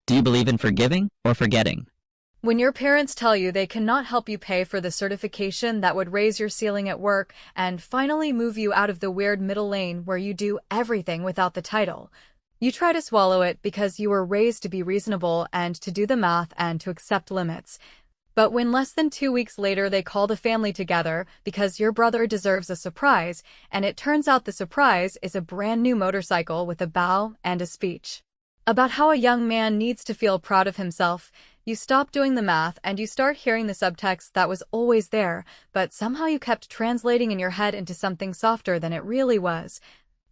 Do you believe in forgiving or forgetting? When your parents tell you they cannot help you pay for the certification that would raise your ceiling at work and finally move you out of the weird middle lane where you do everything without the title, you try to swallow it because you were raised to be reasonable and to do the math and to accept limits. But when less than 2 weeks later they call the family together because your brother deserves a surprise, and it turns out the surprise is a brand new motorcycle with a bow and a speech about how a young man needs to feel proud of himself, you stop doing the math and you start hearing the subtext that was always there, but somehow you kept translating in your head into something softer than it really was.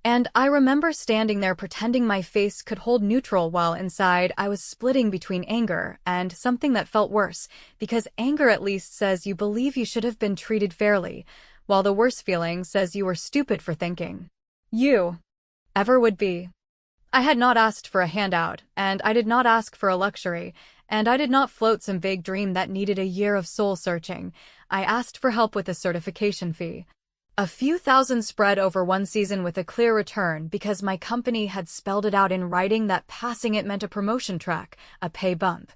And I remember standing there pretending my face could hold neutral while inside I was splitting between anger and something that felt worse, because anger at least says you believe you should have been treated fairly, while the worse feeling says you were stupid for thinking you ever would be. I had not asked for a handout, and I did not ask for a luxury, and I did not float some vague dream that needed a year of soul-searching. I asked for help with a certification fee. A few thousand spread over one season with a clear return because my company had spelled it out in writing that passing it meant a promotion track, a pay bump,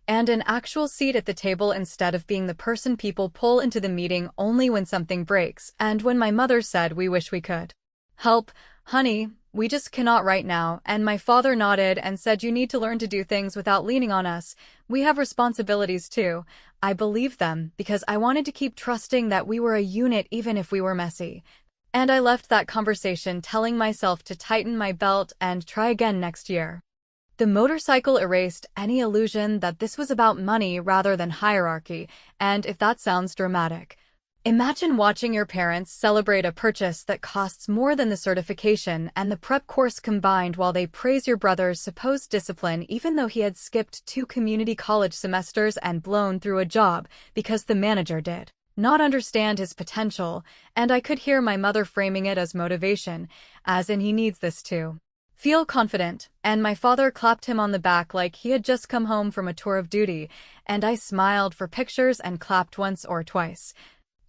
and an actual seat at the table instead of being the person people pull into the meeting only when something breaks, and when my mother said we wish we could help, honey, we just cannot right now, and my father nodded and said you need to learn to do things without leaning on us. We have responsibilities too. I believed them because I wanted to keep trusting that we were a unit even if we were messy. And I left that conversation telling myself to tighten my belt and try again next year. The motorcycle erased any illusion that this was about money rather than hierarchy, and if that sounds dramatic, imagine watching your parents celebrate a purchase that costs more than the certification and the prep course combined while they praise your brother's supposed discipline even though he had skipped 2 community college semesters and blown through a job because the manager did not understand his potential, and I could hear my mother framing it as motivation, as in he needs this to feel confident, and my father clapped him on the back like he had just come home from a tour of duty, and I smiled for pictures and clapped once or twice.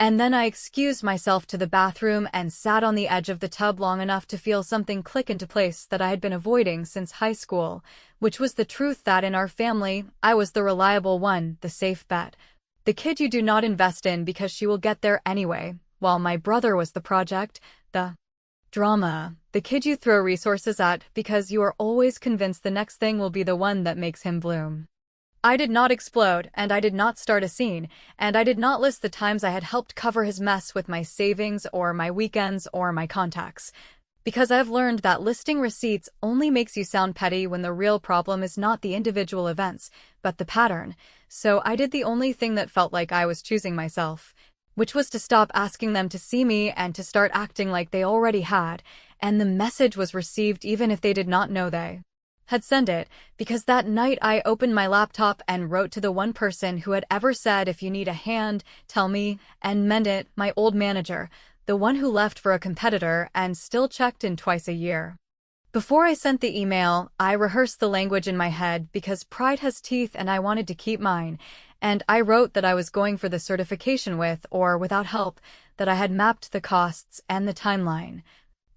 And then I excused myself to the bathroom and sat on the edge of the tub long enough to feel something click into place that I had been avoiding since high school, which was the truth that in our family, I was the reliable one, the safe bet, the kid you do not invest in because she will get there anyway, while my brother was the project, the drama, the kid you throw resources at because you are always convinced the next thing will be the one that makes him bloom. I did not explode, and I did not start a scene, and I did not list the times I had helped cover his mess with my savings or my weekends or my contacts, because I've learned that listing receipts only makes you sound petty when the real problem is not the individual events, but the pattern. So I did the only thing that felt like I was choosing myself, which was to stop asking them to see me and to start acting like they already had, and the message was received even if they did not know they had sent it, because that night I opened my laptop and wrote to the one person who had ever said if you need a hand, tell me, and meant it, my old manager, the one who left for a competitor and still checked in twice a year. Before I sent the email, I rehearsed the language in my head because pride has teeth and I wanted to keep mine, and I wrote that I was going for the certification with or without help, that I had mapped the costs and the timeline,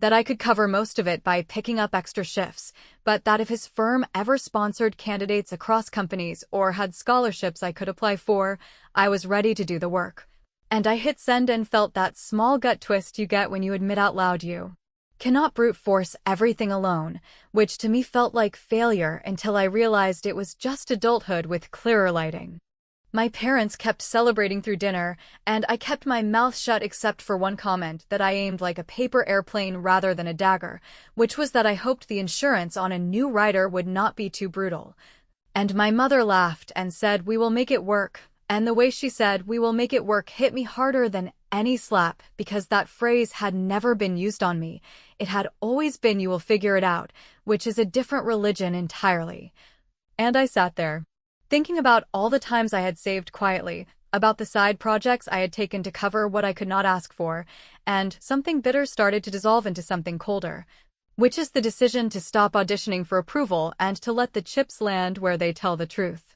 that I could cover most of it by picking up extra shifts, but that if his firm ever sponsored candidates across companies or had scholarships I could apply for, I was ready to do the work. And I hit send and felt that small gut twist you get when you admit out loud you cannot brute force everything alone, which to me felt like failure until I realized it was just adulthood with clearer lighting. My parents kept celebrating through dinner, and I kept my mouth shut except for one comment that I aimed like a paper airplane rather than a dagger, which was that I hoped the insurance on a new rider would not be too brutal. And my mother laughed and said, "We will make it work," and the way she said, "We will make it work," hit me harder than any slap because that phrase had never been used on me. It had always been, "You will figure it out," which is a different religion entirely. And I sat there, thinking about all the times I had saved quietly, about the side projects I had taken to cover what I could not ask for, and something bitter started to dissolve into something colder, which is the decision to stop auditioning for approval and to let the chips land where they tell the truth.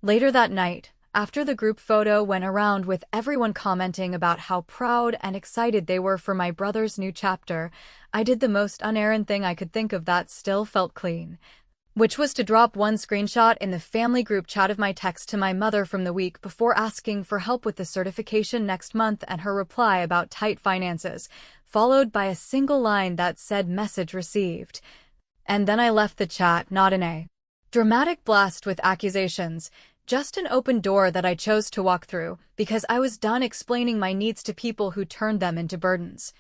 Later that night, after the group photo went around with everyone commenting about how proud and excited they were for my brother's new chapter, I did the most unerring thing I could think of that still felt clean. which was to drop one screenshot in the family group chat of my text to my mother from the week before asking for help with the certification next month and her reply about tight finances, followed by a single line that said message received. And then I left the chat, not in a dramatic blast with accusations, just an open door that I chose to walk through because I was done explaining my needs to people who turned them into burdens.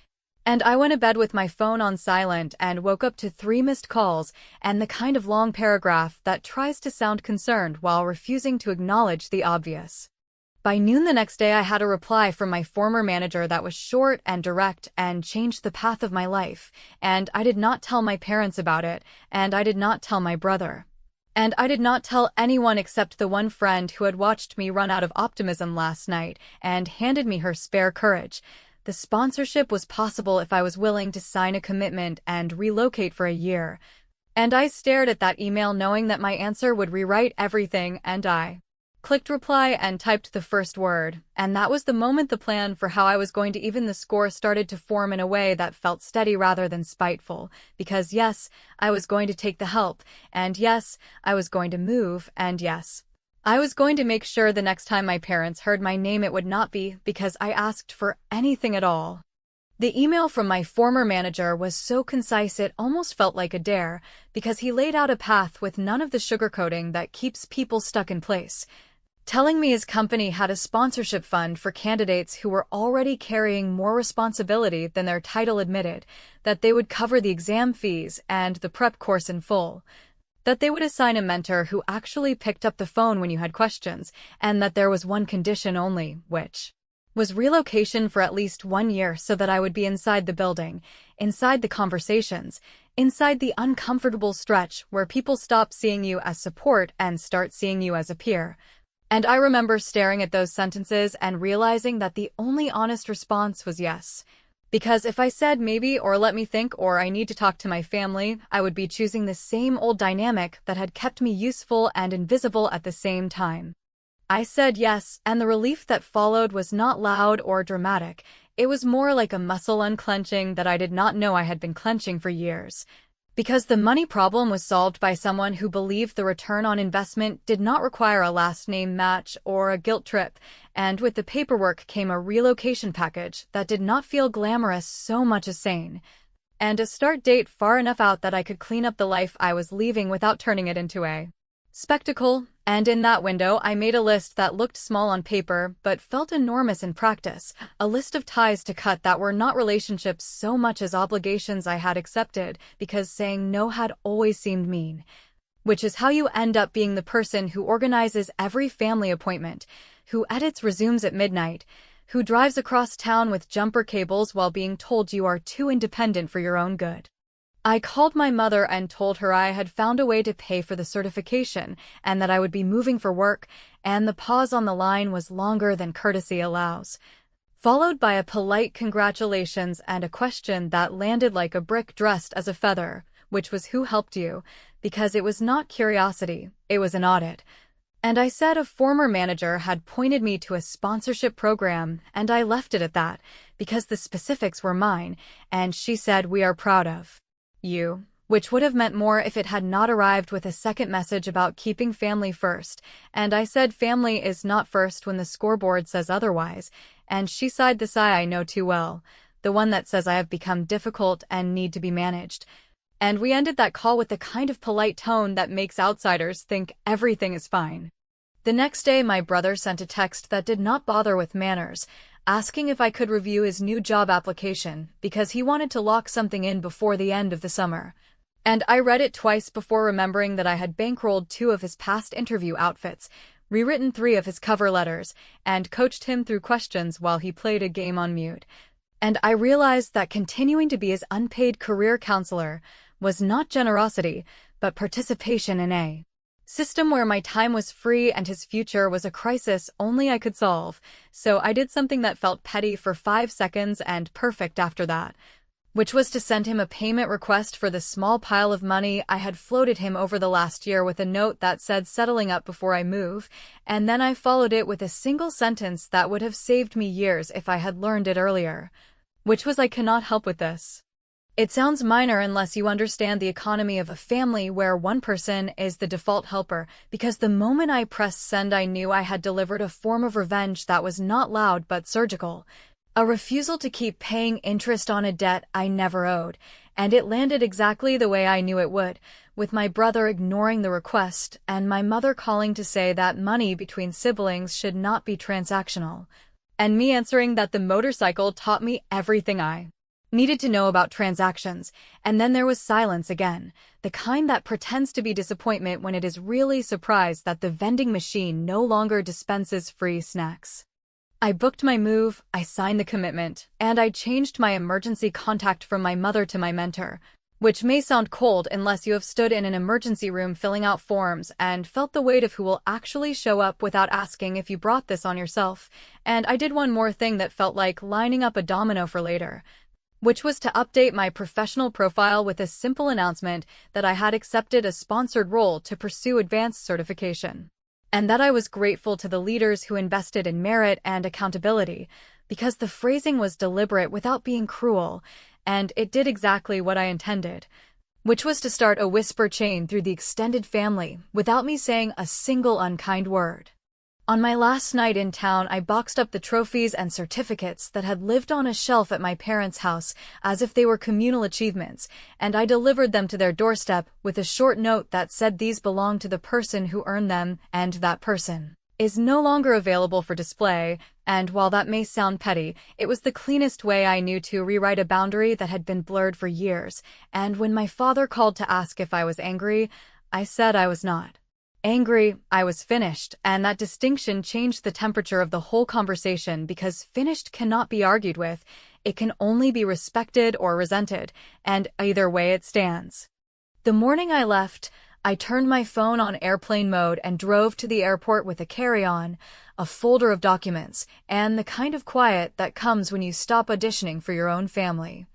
And I went to bed with my phone on silent and woke up to 3 missed calls and the kind of long paragraph that tries to sound concerned while refusing to acknowledge the obvious. By noon the next day, I had a reply from my former manager that was short and direct and changed the path of my life, and I did not tell my parents about it, and I did not tell my brother. And I did not tell anyone except the one friend who had watched me run out of optimism last night and handed me her spare courage. The sponsorship was possible if I was willing to sign a commitment and relocate for a year. And I stared at that email knowing that my answer would rewrite everything, and I clicked reply and typed the first word, and that was the moment the plan for how I was going to even the score started to form in a way that felt steady rather than spiteful, because yes, I was going to take the help, and yes, I was going to move, and yes, I was going to make sure the next time my parents heard my name it would not be because I asked for anything at all. The email from my former manager was so concise it almost felt like a dare, because he laid out a path with none of the sugarcoating that keeps people stuck in place, telling me his company had a sponsorship fund for candidates who were already carrying more responsibility than their title admitted, that they would cover the exam fees and the prep course in full, that they would assign a mentor who actually picked up the phone when you had questions, and that there was one condition only, which was relocation for at least 1 year so that I would be inside the building, inside the conversations, inside the uncomfortable stretch where people stop seeing you as support and start seeing you as a peer. And I remember staring at those sentences and realizing that the only honest response was yes. Because if I said maybe or let me think or I need to talk to my family, I would be choosing the same old dynamic that had kept me useful and invisible at the same time. I said yes, and the relief that followed was not loud or dramatic. It was more like a muscle unclenching that I did not know I had been clenching for years. Because the money problem was solved by someone who believed the return on investment did not require a last name match or a guilt trip, and with the paperwork came a relocation package that did not feel glamorous so much as sane, and a start date far enough out that I could clean up the life I was leaving without turning it into a spectacle. And in that window, I made a list that looked small on paper but felt enormous in practice, a list of ties to cut that were not relationships so much as obligations I had accepted because saying no had always seemed mean. Which is how you end up being the person who organizes every family appointment, who edits resumes at midnight, who drives across town with jumper cables while being told you are too independent for your own good. I called my mother and told her I had found a way to pay for the certification and that I would be moving for work, and the pause on the line was longer than courtesy allows, followed by a polite congratulations and a question that landed like a brick dressed as a feather, which was who helped you, because it was not curiosity, it was an audit. And I said a former manager had pointed me to a sponsorship program, and I left it at that, because the specifics were mine, and she said we are proud of you, which would have meant more if it had not arrived with a second message about keeping family first, and I said family is not first when the scoreboard says otherwise, and she sighed the sigh I know too well, the one that says I have become difficult and need to be managed. And we ended that call with the kind of polite tone that makes outsiders think everything is fine. The next day my brother sent a text that did not bother with manners, asking if I could review his new job application because he wanted to lock something in before the end of the summer. And I read it twice before remembering that I had bankrolled 2 of his past interview outfits, rewritten 3 of his cover letters, and coached him through questions while he played a game on mute. And I realized that continuing to be his unpaid career counselor was not generosity, but participation in a system where my time was free and his future was a crisis only I could solve, so I did something that felt petty for 5 seconds and perfect after that, which was to send him a payment request for the small pile of money I had floated him over the last year with a note that said settling up before I move, and then I followed it with a single sentence that would have saved me years if I had learned it earlier, which was I cannot help with this. It sounds minor unless you understand the economy of a family where one person is the default helper, because the moment I pressed send I knew I had delivered a form of revenge that was not loud but surgical. A refusal to keep paying interest on a debt I never owed, and it landed exactly the way I knew it would, with my brother ignoring the request and my mother calling to say that money between siblings should not be transactional, and me answering that the motorcycle taught me everything I needed to know about transactions, and then there was silence again, the kind that pretends to be disappointment when it is really surprised that the vending machine no longer dispenses free snacks. I booked my move, I signed the commitment, and I changed my emergency contact from my mother to my mentor, which may sound cold unless you have stood in an emergency room filling out forms and felt the weight of who will actually show up without asking if you brought this on yourself. And I did one more thing that felt like lining up a domino for later, which was to update my professional profile with a simple announcement that I had accepted a sponsored role to pursue advanced certification, and that I was grateful to the leaders who invested in merit and accountability, because the phrasing was deliberate without being cruel, and it did exactly what I intended, which was to start a whisper chain through the extended family without me saying a single unkind word. On my last night in town, I boxed up the trophies and certificates that had lived on a shelf at my parents' house as if they were communal achievements, and I delivered them to their doorstep with a short note that said these belong to the person who earned them, and that person is no longer available for display. And while that may sound petty, it was the cleanest way I knew to rewrite a boundary that had been blurred for years, and when my father called to ask if I was angry, I said I was not angry, I was finished, and that distinction changed the temperature of the whole conversation, because finished cannot be argued with, it can only be respected or resented, and either way it stands. The morning I left, I turned my phone on airplane mode and drove to the airport with a carry-on, a folder of documents, and the kind of quiet that comes when you stop auditioning for your own family.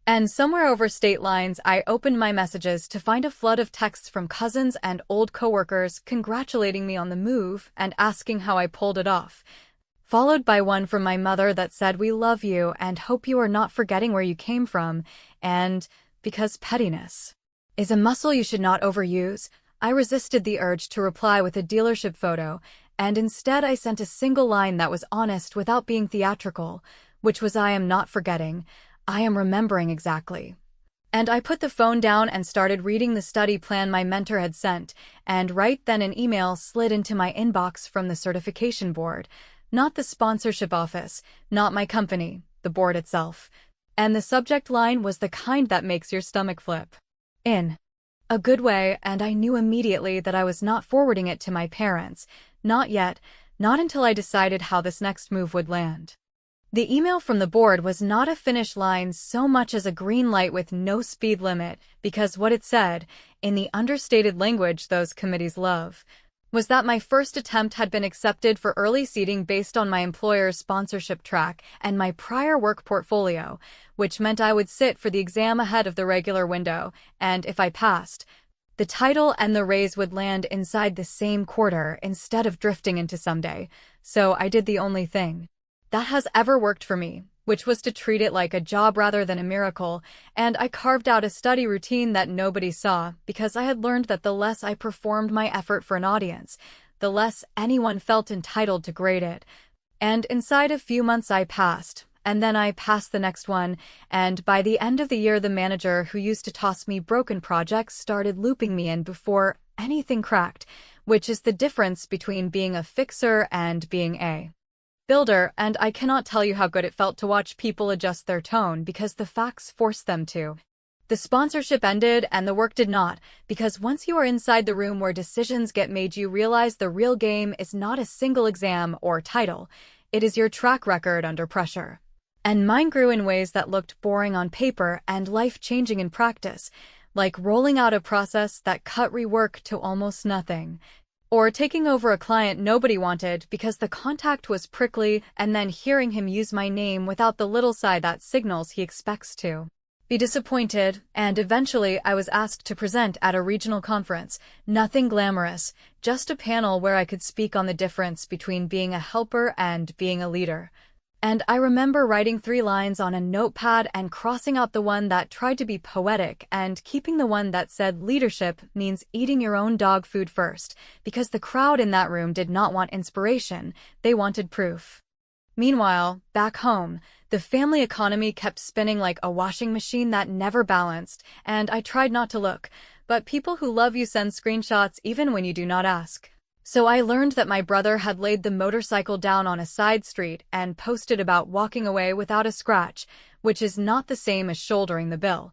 And somewhere over state lines, I opened my messages to find a flood of texts from cousins and old coworkers congratulating me on the move and asking how I pulled it off, followed by one from my mother that said, "We love you and hope you are not forgetting where you came from," and because pettiness is a muscle you should not overuse, I resisted the urge to reply with a dealership photo, and instead I sent a single line that was honest without being theatrical, which was, "I am not forgetting, I am remembering exactly." And I put the phone down and started reading the study plan my mentor had sent, and right then an email slid into my inbox from the certification board, not the sponsorship office, not my company, the board itself. And the subject line was the kind that makes your stomach flip. In a good way, and I knew immediately that I was not forwarding it to my parents, not yet, not until I decided how this next move would land. The email from the board was not a finish line so much as a green light with no speed limit, because what it said, in the understated language those committees love, was that my first attempt had been accepted for early seating based on my employer's sponsorship track and my prior work portfolio, which meant I would sit for the exam ahead of the regular window, and if I passed, the title and the raise would land inside the same quarter instead of drifting into someday. So I did the only thing that has ever worked for me, which was to treat it like a job rather than a miracle, and I carved out a study routine that nobody saw, because I had learned that the less I performed my effort for an audience, the less anyone felt entitled to grade it. And inside a few months I passed, and then I passed the next one, and by the end of the year the manager who used to toss me broken projects started looping me in before anything cracked, which is the difference between being a fixer and being a builder, and I cannot tell you how good it felt to watch people adjust their tone because the facts forced them to. The sponsorship ended and the work did not, because once you are inside the room where decisions get made, you realize the real game is not a single exam or title, it is your track record under pressure. And mine grew in ways that looked boring on paper and life-changing in practice, like rolling out a process that cut rework to almost nothing, or taking over a client nobody wanted because the contact was prickly, and then hearing him use my name without the little sigh that signals he expects to be disappointed, and eventually I was asked to present at a regional conference. Nothing glamorous, just a panel where I could speak on the difference between being a helper and being a leader. And I remember writing 3 lines on a notepad and crossing out the one that tried to be poetic and keeping the one that said leadership means eating your own dog food first, because the crowd in that room did not want inspiration, they wanted proof. Meanwhile, back home, the family economy kept spinning like a washing machine that never balanced, and I tried not to look, but people who love you send screenshots even when you do not ask. So I learned that my brother had laid the motorcycle down on a side street and posted about walking away without a scratch, which is not the same as shouldering the bill.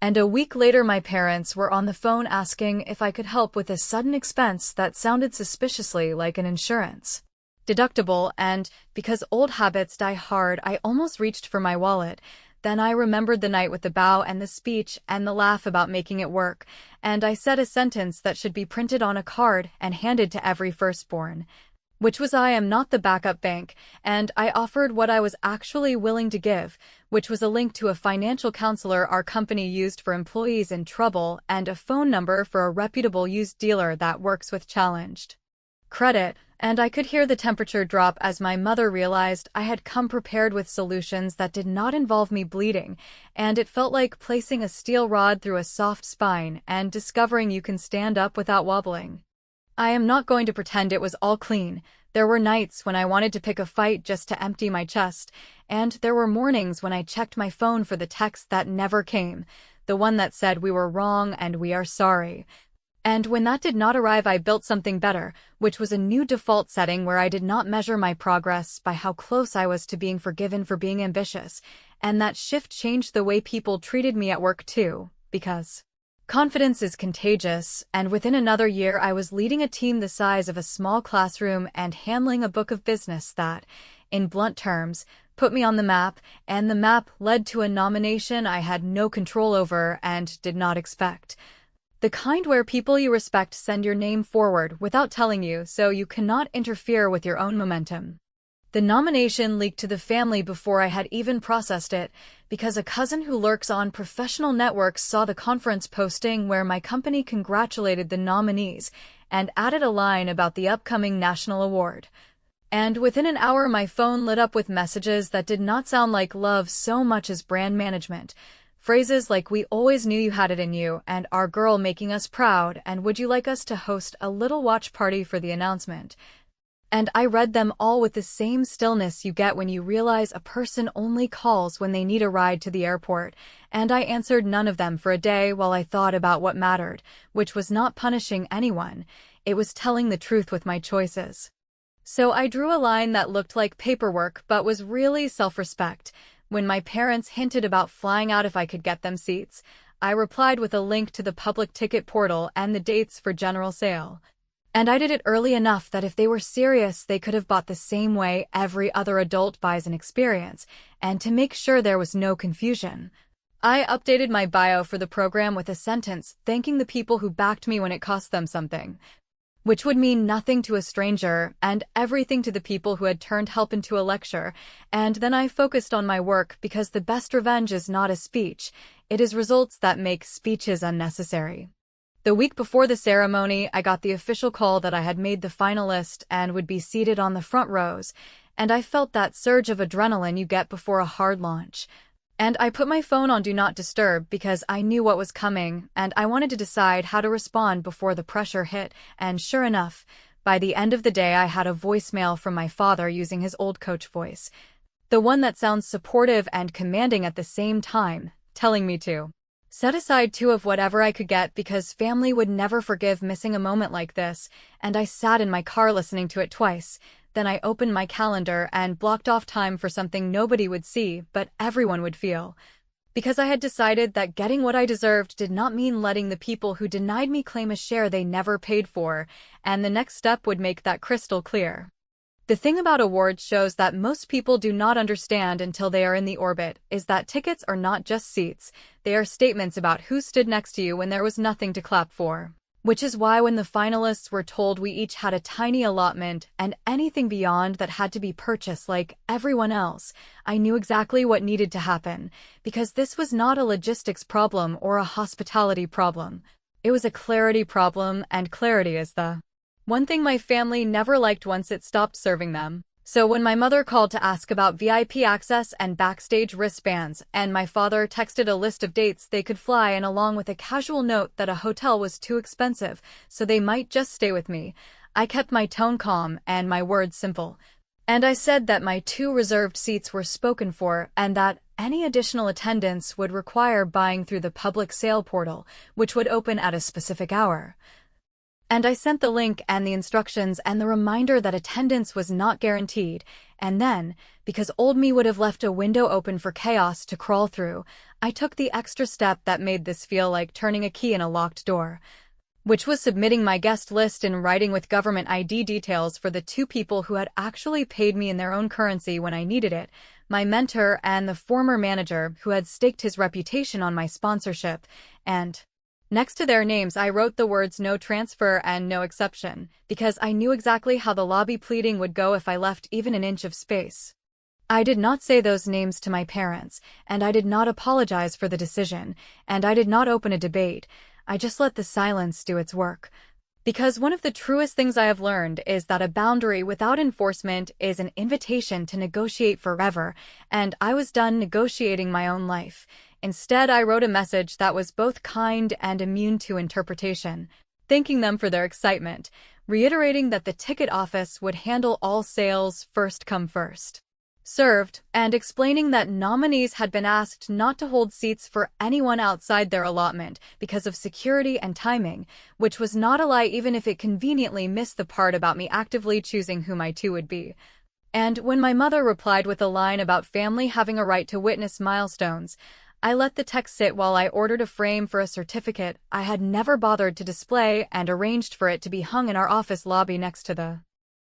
And a week later my parents were on the phone asking if I could help with a sudden expense that sounded suspiciously like an insurance deductible, and because old habits die hard, I almost reached for my wallet. Then I remembered the night with the bow and the speech and the laugh about making it work, and I said a sentence that should be printed on a card and handed to every firstborn, which was I am not the backup bank, and I offered what I was actually willing to give, which was a link to a financial counselor our company used for employees in trouble and a phone number for a reputable used dealer that works with challenged credit. And I could hear the temperature drop as my mother realized I had come prepared with solutions that did not involve me bleeding, and it felt like placing a steel rod through a soft spine and discovering you can stand up without wobbling. I am not going to pretend it was all clean. There were nights when I wanted to pick a fight just to empty my chest, and there were mornings when I checked my phone for the text that never came, the one that said we were wrong and we are sorry. And when that did not arrive, I built something better, which was a new default setting where I did not measure my progress by how close I was to being forgiven for being ambitious, and that shift changed the way people treated me at work too, because confidence is contagious, and within another year I was leading a team the size of a small classroom and handling a book of business that, in blunt terms, put me on the map, and the map led to a nomination I had no control over and did not expect. The kind where people you respect send your name forward without telling you, so you cannot interfere with your own momentum. The nomination leaked to the family before I had even processed it, because a cousin who lurks on professional networks saw the conference posting where my company congratulated the nominees and added a line about the upcoming national award. And within an hour my phone lit up with messages that did not sound like love so much as brand management. Phrases like "we always knew you had it in you" and "our girl making us proud" and "would you like us to host a little watch party for the announcement?" And I read them all with the same stillness you get when you realize a person only calls when they need a ride to the airport, and I answered none of them for a day while I thought about what mattered, which was not punishing anyone, it was telling the truth with my choices. So I drew a line that looked like paperwork but was really self-respect. When my parents hinted about flying out if I could get them seats, I replied with a link to the public ticket portal and the dates for general sale. And I did it early enough that if they were serious, they could have bought the same way every other adult buys an experience, and to make sure there was no confusion, I updated my bio for the program with a sentence thanking the people who backed me when it cost them something, which would mean nothing to a stranger and everything to the people who had turned help into a lecture, and then I focused on my work because the best revenge is not a speech, it is results that make speeches unnecessary. The week before the ceremony, I got the official call that I had made the finalist and would be seated on the front rows, and I felt that surge of adrenaline you get before a hard launch. And I put my phone on Do Not Disturb because I knew what was coming, and I wanted to decide how to respond before the pressure hit, and sure enough, by the end of the day I had a voicemail from my father using his old coach voice, the one that sounds supportive and commanding at the same time, telling me to set aside 2 of whatever I could get because family would never forgive missing a moment like this, and I sat in my car listening to it twice. Then I opened my calendar and blocked off time for something nobody would see, but everyone would feel. Because I had decided that getting what I deserved did not mean letting the people who denied me claim a share they never paid for, and the next step would make that crystal clear. The thing about awards shows that most people do not understand until they are in the orbit is that tickets are not just seats, they are statements about who stood next to you when there was nothing to clap for. Which is why when the finalists were told we each had a tiny allotment and anything beyond that had to be purchased like everyone else, I knew exactly what needed to happen, because this was not a logistics problem or a hospitality problem. It was a clarity problem, and clarity is the one thing my family never liked once it stopped serving them. So when my mother called to ask about VIP access and backstage wristbands, and my father texted a list of dates they could fly and along with a casual note that a hotel was too expensive, so they might just stay with me, I kept my tone calm and my words simple. And I said that my 2 reserved seats were spoken for and that any additional attendance would require buying through the public sale portal, which would open at a specific hour. And I sent the link and the instructions and the reminder that attendance was not guaranteed, and then, because old me would have left a window open for chaos to crawl through, I took the extra step that made this feel like turning a key in a locked door, which was submitting my guest list in writing with government ID details for the 2 people who had actually paid me in their own currency when I needed it, my mentor and the former manager who had staked his reputation on my sponsorship, and next to their names I wrote the words no transfer and no exception, because I knew exactly how the lobby pleading would go if I left even an inch of space. I did not say those names to my parents, and I did not apologize for the decision, and I did not open a debate. I just let the silence do its work. Because one of the truest things I have learned is that a boundary without enforcement is an invitation to negotiate forever, and I was done negotiating my own life. Instead, I wrote a message that was both kind and immune to interpretation, thanking them for their excitement, reiterating that the ticket office would handle all sales first come first served, and explaining that nominees had been asked not to hold seats for anyone outside their allotment because of security and timing, which was not a lie even if it conveniently missed the part about me actively choosing who my 2 would be. And when my mother replied with a line about family having a right to witness milestones, I let the text sit while I ordered a frame for a certificate I had never bothered to display and arranged for it to be hung in our office lobby next to the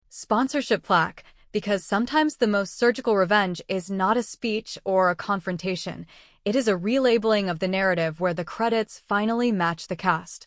sponsorship plaque, because sometimes the most surgical revenge is not a speech or a confrontation. It is a relabeling of the narrative where the credits finally match the cast.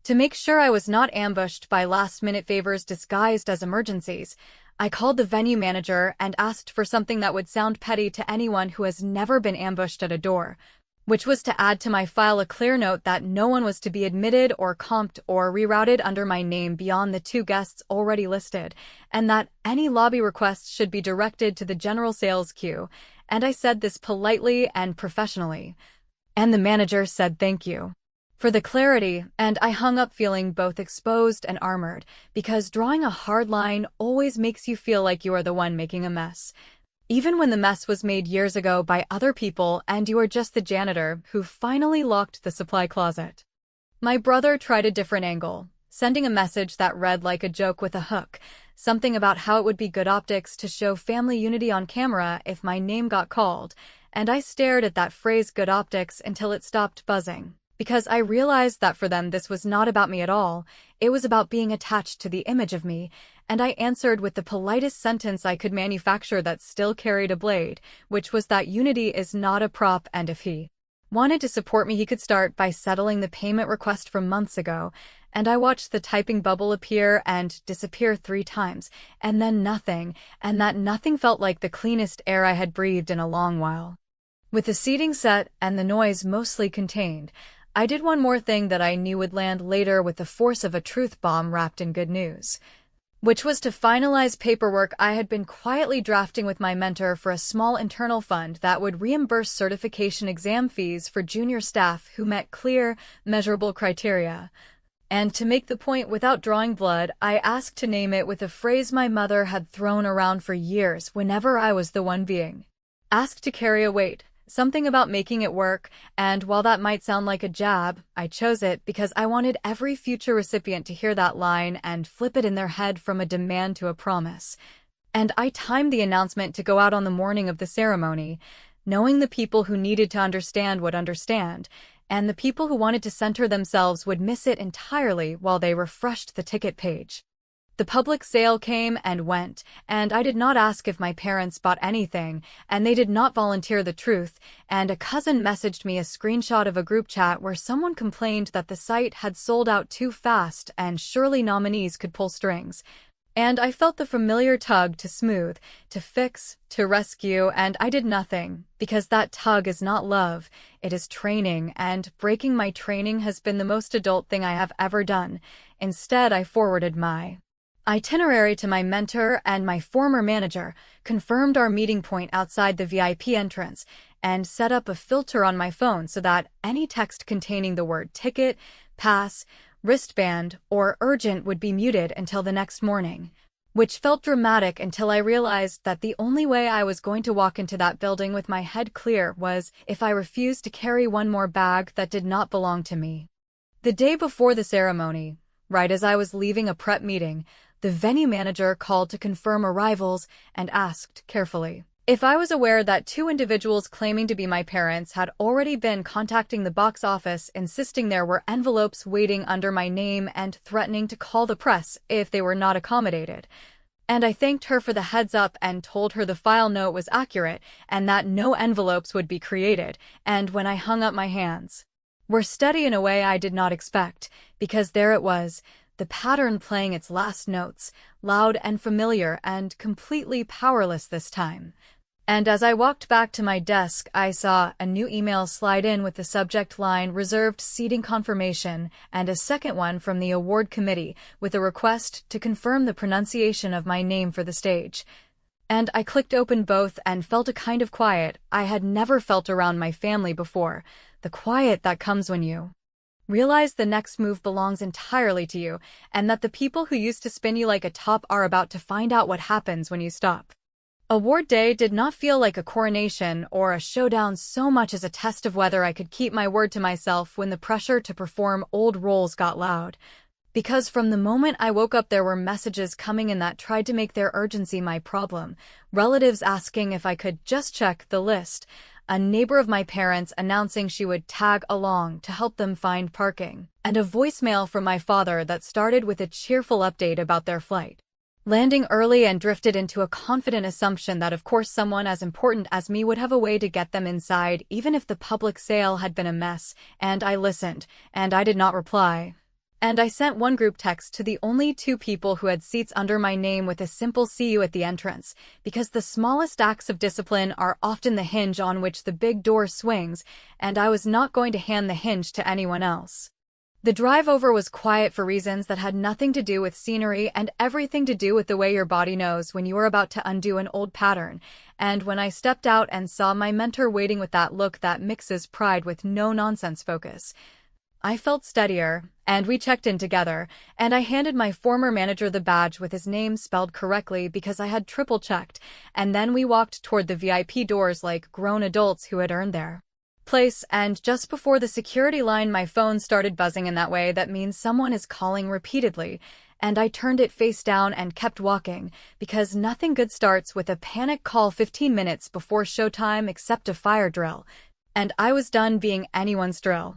To make sure I was not ambushed by last-minute favors disguised as emergencies, I called the venue manager and asked for something that would sound petty to anyone who has never been ambushed at a door, which was to add to my file a clear note that no one was to be admitted or comped or rerouted under my name beyond the 2 guests already listed, and that any lobby requests should be directed to the general sales queue, and I said this politely and professionally. And the manager said thank you for the clarity, and I hung up feeling both exposed and armored, because drawing a hard line always makes you feel like you are the one making a mess, even when the mess was made years ago by other people and you are just the janitor who finally locked the supply closet. My brother tried a different angle, sending a message that read like a joke with a hook, something about how it would be good optics to show family unity on camera if my name got called, and I stared at that phrase good optics until it stopped buzzing, because I realized that for them this was not about me at all, it was about being attached to the image of me, and I answered with the politest sentence I could manufacture that still carried a blade, which was that unity is not a prop, and if he wanted to support me he could start by settling the payment request from months ago, and I watched the typing bubble appear and disappear 3 times, and then nothing, and that nothing felt like the cleanest air I had breathed in a long while. With the seating set and the noise mostly contained, I did one more thing that I knew would land later with the force of a truth bomb wrapped in good news, which was to finalize paperwork I had been quietly drafting with my mentor for a small internal fund that would reimburse certification exam fees for junior staff who met clear, measurable criteria. And to make the point without drawing blood, I asked to name it with a phrase my mother had thrown around for years whenever I was the one being asked to carry a weight, something about making it work, and while that might sound like a jab, I chose it because I wanted every future recipient to hear that line and flip it in their head from a demand to a promise. And I timed the announcement to go out on the morning of the ceremony, knowing the people who needed to understand would understand, and the people who wanted to center themselves would miss it entirely while they refreshed the ticket page. The public sale came and went, and I did not ask if my parents bought anything, and they did not volunteer the truth, and a cousin messaged me a screenshot of a group chat where someone complained that the site had sold out too fast and surely nominees could pull strings. And I felt the familiar tug to smooth, to fix, to rescue, and I did nothing, because that tug is not love, it is training, and breaking my training has been the most adult thing I have ever done. Instead, I forwarded my itinerary to my mentor and my former manager, confirmed our meeting point outside the VIP entrance, and set up a filter on my phone so that any text containing the word ticket, pass, wristband, or urgent would be muted until the next morning. Which felt dramatic until I realized that the only way I was going to walk into that building with my head clear was if I refused to carry one more bag that did not belong to me. The day before the ceremony, right as I was leaving a prep meeting, the venue manager called to confirm arrivals and asked carefully if I was aware that two individuals claiming to be my parents had already been contacting the box office, insisting there were envelopes waiting under my name and threatening to call the press if they were not accommodated. And I thanked her for the heads up and told her the file note was accurate and that no envelopes would be created, and when I hung up my hands were steady in a way I did not expect, because there it was, the pattern playing its last notes, loud and familiar and completely powerless this time. And as I walked back to my desk, I saw a new email slide in with the subject line "Reserved Seating Confirmation" and a second one from the award committee with a request to confirm the pronunciation of my name for the stage. And I clicked open both and felt a kind of quiet I had never felt around my family before, the quiet that comes when you realize the next move belongs entirely to you, and that the people who used to spin you like a top are about to find out what happens when you stop. Award day did not feel like a coronation or a showdown so much as a test of whether I could keep my word to myself when the pressure to perform old roles got loud. Because from the moment I woke up there were messages coming in that tried to make their urgency my problem. Relatives asking if I could just check the list. A neighbor of my parents announcing she would tag along to help them find parking. And a voicemail from my father that started with a cheerful update about their flight landing early and drifted into a confident assumption that of course someone as important as me would have a way to get them inside even if the public sale had been a mess, and I listened, and I did not reply. And I sent one group text to the only two people who had seats under my name with a simple "see you at the entrance," because the smallest acts of discipline are often the hinge on which the big door swings, and I was not going to hand the hinge to anyone else. The drive over was quiet for reasons that had nothing to do with scenery and everything to do with the way your body knows when you are about to undo an old pattern, and when I stepped out and saw my mentor waiting with that look that mixes pride with no-nonsense focus, I felt steadier, and we checked in together, and I handed my former manager the badge with his name spelled correctly because I had triple-checked, and then we walked toward the VIP doors like grown adults who had earned their place, and just before the security line my phone started buzzing in that way that means someone is calling repeatedly, and I turned it face down and kept walking, because nothing good starts with a panic call 15 minutes before showtime except a fire drill, and I was done being anyone's drill.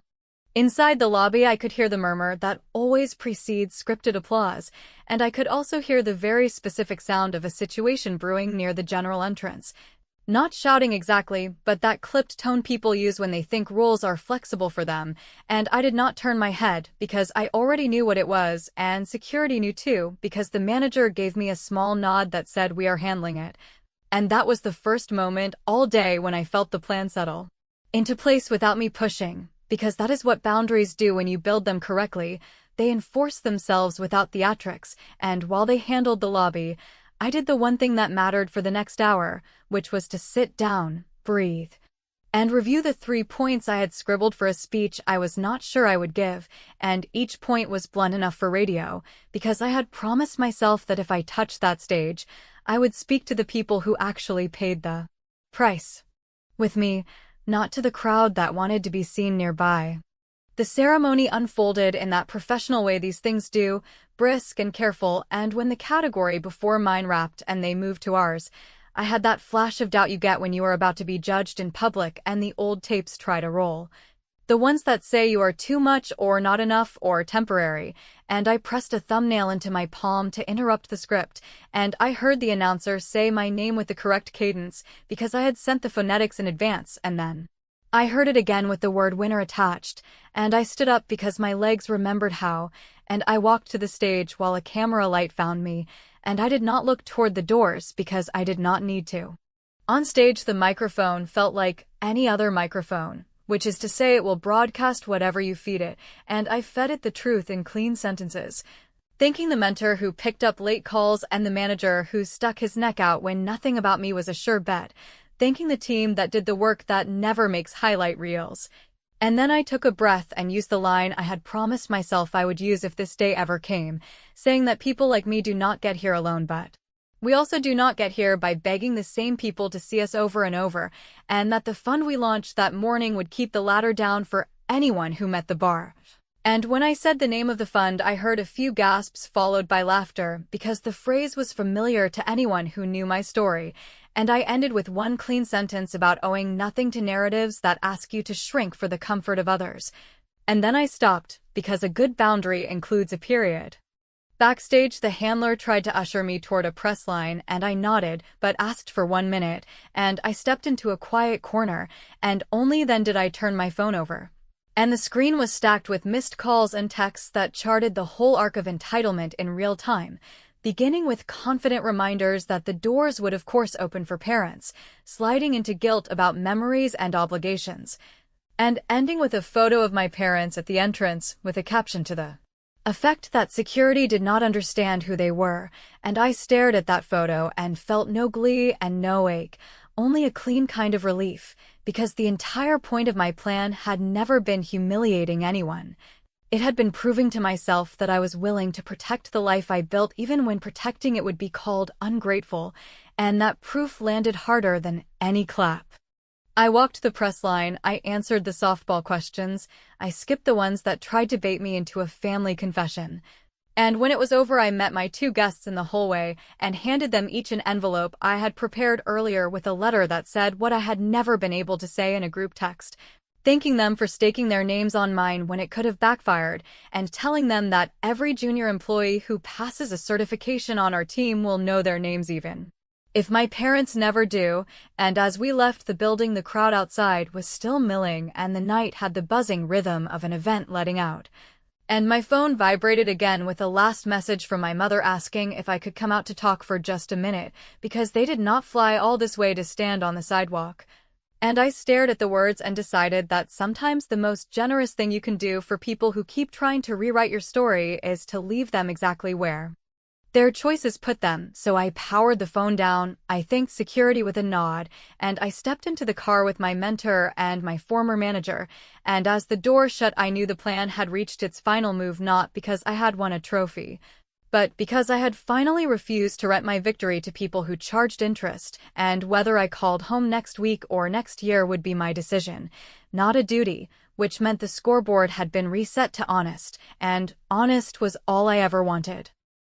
Inside the lobby I could hear the murmur that always precedes scripted applause, and I could also hear the very specific sound of a situation brewing near the general entrance. Not shouting exactly, but that clipped tone people use when they think roles are flexible for them, and I did not turn my head because I already knew what it was, and security knew too because the manager gave me a small nod that said "we are handling it." And that was the first moment all day when I felt the plan settle into place without me pushing, because that is what boundaries do when you build them correctly. They enforce themselves without theatrics, and while they handled the lobby, I did the one thing that mattered for the next hour, which was to sit down, breathe, and review the 3 points I had scribbled for a speech I was not sure I would give, and each point was blunt enough for radio, because I had promised myself that if I touched that stage, I would speak to the people who actually paid the price with me, not to the crowd that wanted to be seen nearby. The ceremony unfolded in that professional way these things do, brisk and careful, and when the category before mine wrapped and they moved to ours, I had that flash of doubt you get when you are about to be judged in public and the old tapes try to roll. The ones that say you are too much or not enough or temporary, and I pressed a thumbnail into my palm to interrupt the script, and I heard the announcer say my name with the correct cadence because I had sent the phonetics in advance, and then I heard it again with the word "winner" attached, and I stood up because my legs remembered how, and I walked to the stage while a camera light found me, and I did not look toward the doors because I did not need to. On stage the microphone felt like any other microphone, which is to say it will broadcast whatever you feed it, and I fed it the truth in clean sentences. Thanking the mentor who picked up late calls and the manager who stuck his neck out when nothing about me was a sure bet. Thanking the team that did the work that never makes highlight reels. And then I took a breath and used the line I had promised myself I would use if this day ever came, saying that people like me do not get here alone, but we also do not get here by begging the same people to see us over and over, and that the fund we launched that morning would keep the ladder down for anyone who met the bar. And when I said the name of the fund, I heard a few gasps followed by laughter, because the phrase was familiar to anyone who knew my story, and I ended with one clean sentence about owing nothing to narratives that ask you to shrink for the comfort of others. And then I stopped, because a good boundary includes a period. Backstage, the handler tried to usher me toward a press line, and I nodded, but asked for 1 minute, and I stepped into a quiet corner, and only then did I turn my phone over. And the screen was stacked with missed calls and texts that charted the whole arc of entitlement in real time, beginning with confident reminders that the doors would of course open for parents, sliding into guilt about memories and obligations, and ending with a photo of my parents at the entrance with a caption to the effect that security did not understand who they were, and I stared at that photo and felt no glee and no ache, only a clean kind of relief, because the entire point of my plan had never been humiliating anyone. It had been proving to myself that I was willing to protect the life I built even when protecting it would be called ungrateful, and that proof landed harder than any clap. I walked the press line, I answered the softball questions, I skipped the ones that tried to bait me into a family confession. And when it was over, I met my 2 guests in the hallway and handed them each an envelope I had prepared earlier with a letter that said what I had never been able to say in a group text, thanking them for staking their names on mine when it could have backfired, and telling them that every junior employee who passes a certification on our team will know their names even if my parents never do. And as we left the building, the crowd outside was still milling and the night had the buzzing rhythm of an event letting out. And my phone vibrated again with a last message from my mother asking if I could come out to talk for just a minute, because they did not fly all this way to stand on the sidewalk. And I stared at the words and decided that sometimes the most generous thing you can do for people who keep trying to rewrite your story is to leave them exactly where their choices put them. So I powered the phone down, I thanked security with a nod, and I stepped into the car with my mentor and my former manager, and as the door shut I knew the plan had reached its final move, not because I had won a trophy, but because I had finally refused to rent my victory to people who charged interest, and whether I called home next week or next year would be my decision, not a duty, which meant the scoreboard had been reset to honest, and honest was all I ever wanted.